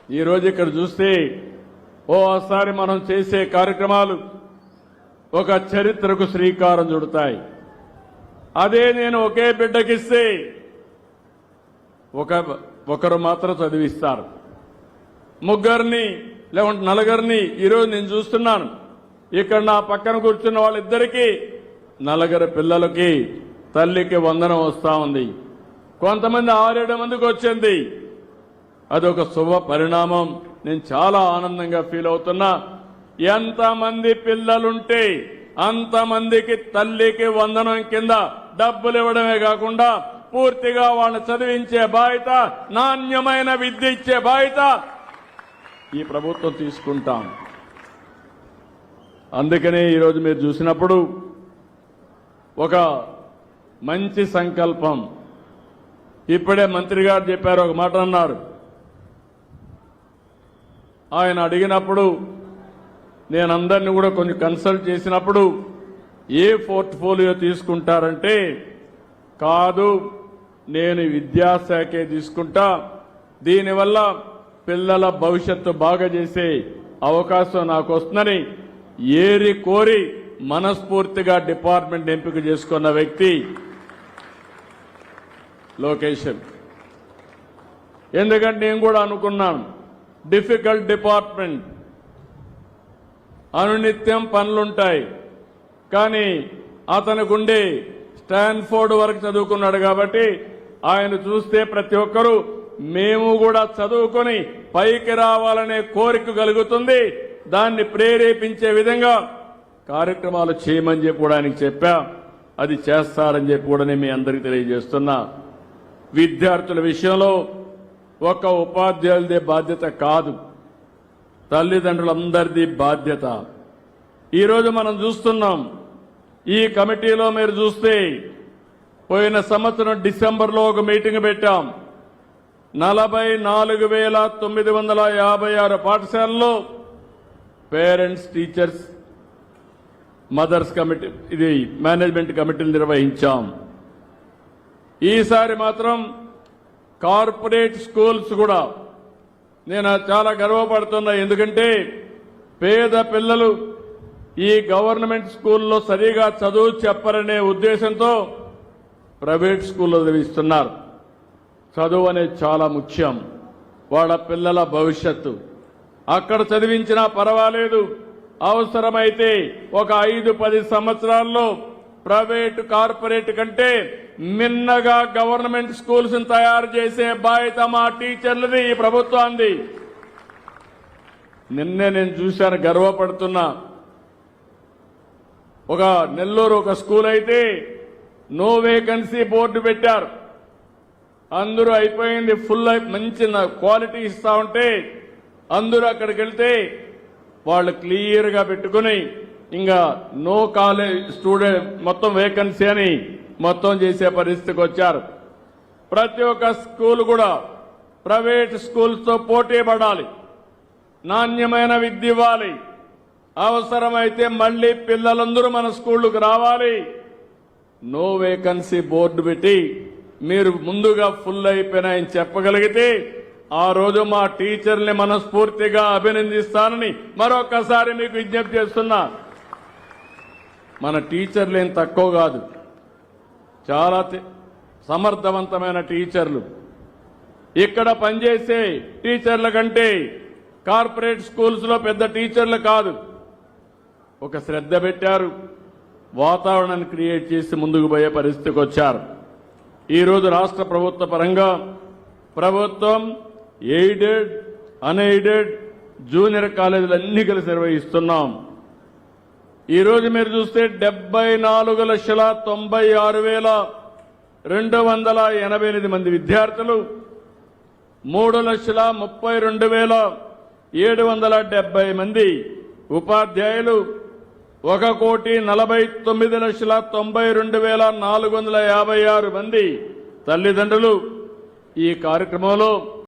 ఈరోజు ఇక్కడ చూస్తే ఓసారి మనం చేసే కార్యక్రమాలు ఒక చరిత్రకు శ్రీకారం చుడతాయి. అదే నేను ఒకే బిడ్డకిస్తే ఒకరు మాత్రం చదివిస్తారు, ముగ్గురిని లేకుంటే నలుగురిని ఈరోజు నేను చూస్తున్నాను. ఇక్కడ నా పక్కన కూర్చున్న వాళ్ళిద్దరికీ నలుగురు పిల్లలకి తల్లికి వందనం వస్తా ఉంది. కొంతమంది 6-7 మందికి వచ్చింది. అదొక శుభ పరిణామం. నేను చాలా ఆనందంగా ఫీల్ అవుతున్నా. ఎంతమంది పిల్లలుంటే అంతమందికి తల్లికి వందనం కింద డబ్బులు ఇవ్వడమే కాకుండా పూర్తిగా వాళ్ళని చదివించే బాధ్యత, నాణ్యమైన విద్య ఇచ్చే బాధ్యత ఈ ప్రభుత్వం తీసుకుంటాం. అందుకనే ఈరోజు మీరు చూసినప్పుడు ఒక మంచి సంకల్పం. ఇప్పుడే మంత్రి గారు చెప్పారు, ఒక మాట అన్నారు. ఆయన అడిగినప్పుడు నేను అందరినీ కూడా కొంచెం కన్సల్ట్ చేసినప్పుడు ఏ పోర్ట్ఫోలియో తీసుకుంటారంటే, కాదు నేను విద్యాశాఖే తీసుకుంటా, దీనివల్ల పిల్లల భవిష్యత్తు బాగా చేసే అవకాశం నాకు వస్తుందని ఏరి కోరి మనస్ఫూర్తిగా డిపార్ట్మెంట్ ఎంపిక చేసుకున్న వ్యక్తి లోకేష్. ఎందుకంటే నేను కూడా అనుకున్నాను, డిఫికల్ట్ డిపార్ట్మెంట్, అనునిత్యం పనులుంటాయి. కానీ అతనికి ఉండే స్టాన్ఫోర్డ్ వరకు చదువుకున్నాడు కాబట్టి ఆయన చూస్తే ప్రతి ఒక్కరూ మేము కూడా చదువుకొని పైకి రావాలనే కోరిక కలుగుతుంది. దాన్ని ప్రేరేపించే విధంగా కార్యక్రమాలు చేయమని చెప్పి కూడా ఆయనకి చెప్పా. అది చేస్తారని చెప్పి కూడా నేను మీ అందరికీ తెలియజేస్తున్నా. విద్యార్థుల విషయంలో ఒక ఉపాధ్యాయులదే బాధ్యత కాదు, తల్లిదండ్రులందరిది బాధ్యత. ఈరోజు మనం చూస్తున్నాం, ఈ కమిటీలో మీరు చూస్తే పోయిన సంవత్సరం డిసెంబర్లో ఒక మీటింగ్ పెట్టాం. 44,956 పాఠశాలల్లో పేరెంట్స్, టీచర్స్, మదర్స్ కమిటీ, ఇది మేనేజ్మెంట్ కమిటీలు నిర్వహించాం. ఈసారి మాత్రం కార్పొరేట్ స్కూల్స్ కూడా నేను చాలా గర్వపడుతున్నా. ఎందుకంటే పేద పిల్లలు ఈ గవర్నమెంట్ స్కూల్లో సరిగా చదువు చెప్పరనే ఉద్దేశంతో ప్రైవేట్ స్కూల్లో చదివిస్తున్నారు. చదువు అనేది చాలా ముఖ్యం, వాళ్ళ పిల్లల భవిష్యత్తు. అక్కడ చదివించినా పర్వాలేదు, అవసరమైతే ఒక 5-10 సంవత్సరాల్లో ప్రైవేటు, కార్పొరేట్ కంటే మిన్నగా గవర్నమెంట్ స్కూల్స్ తయారు చేసే బాధ్యత మా టీచర్లది, ఈ ప్రభుత్వాన్ని. నిన్నే నేను చూశాను, గర్వపడుతున్నా. ఒక నెల్లూరు ఒక స్కూల్ అయితే నో వేకెన్సీ బోర్డు పెట్టారు. అందరూ అయిపోయింది, ఫుల్ మంచి క్వాలిటీ ఇస్తా ఉంటే అందరూ అక్కడికి వెళ్తే వాళ్ళు క్లియర్గా పెట్టుకుని ఇంకా నో కాలేజ్ స్టూడెంట్ మొత్తం వేకెన్సీ అని మొత్తం చేసే పరిస్థితికి వచ్చారు. ప్రతి ఒక్క స్కూల్ కూడా ప్రైవేట్ స్కూల్స్తో పోటీ పడాలి, నాణ్యమైన విద్య ఇవ్వాలి. అవసరమైతే మళ్లీ పిల్లలందరూ మన స్కూళ్లకు రావాలి. నో వేకెన్సీ బోర్డు పెట్టి మీరు ముందుగా ఫుల్ అయిపోయినాయని చెప్పగలిగితే ఆ రోజు మా టీచర్ని మనస్ఫూర్తిగా అభినందిస్తానని మరొకసారి మీకు విజ్ఞప్తి చేస్తున్నా. మన టీచర్లు ఏం తక్కువ కాదు, చాలా సమర్థవంతమైన టీచర్లు. ఇక్కడ పనిచేసే టీచర్ల కంటే కార్పొరేట్ స్కూల్స్లో పెద్ద టీచర్లు కాదు. ఒక శ్రద్ధ పెట్టారు, వాతావరణాన్ని క్రియేట్ చేసి ముందుకు పోయే పరిస్థితికి వచ్చారు. ఈరోజు రాష్ట్ర ప్రభుత్వ పరంగా ప్రభుత్వం ఎయిడెడ్, అన్ఎయిడెడ్, జూనియర్ కాలేజీలు అన్ని కలిసి నిర్వహిస్తున్నాం. ఈరోజు మీరు చూస్తే 74,96,288 మంది విద్యార్థులు, 3,32,770 మంది ఉపాధ్యాయులు, 1,49,92,456 మంది తల్లిదండ్రులు ఈ కార్యక్రమంలో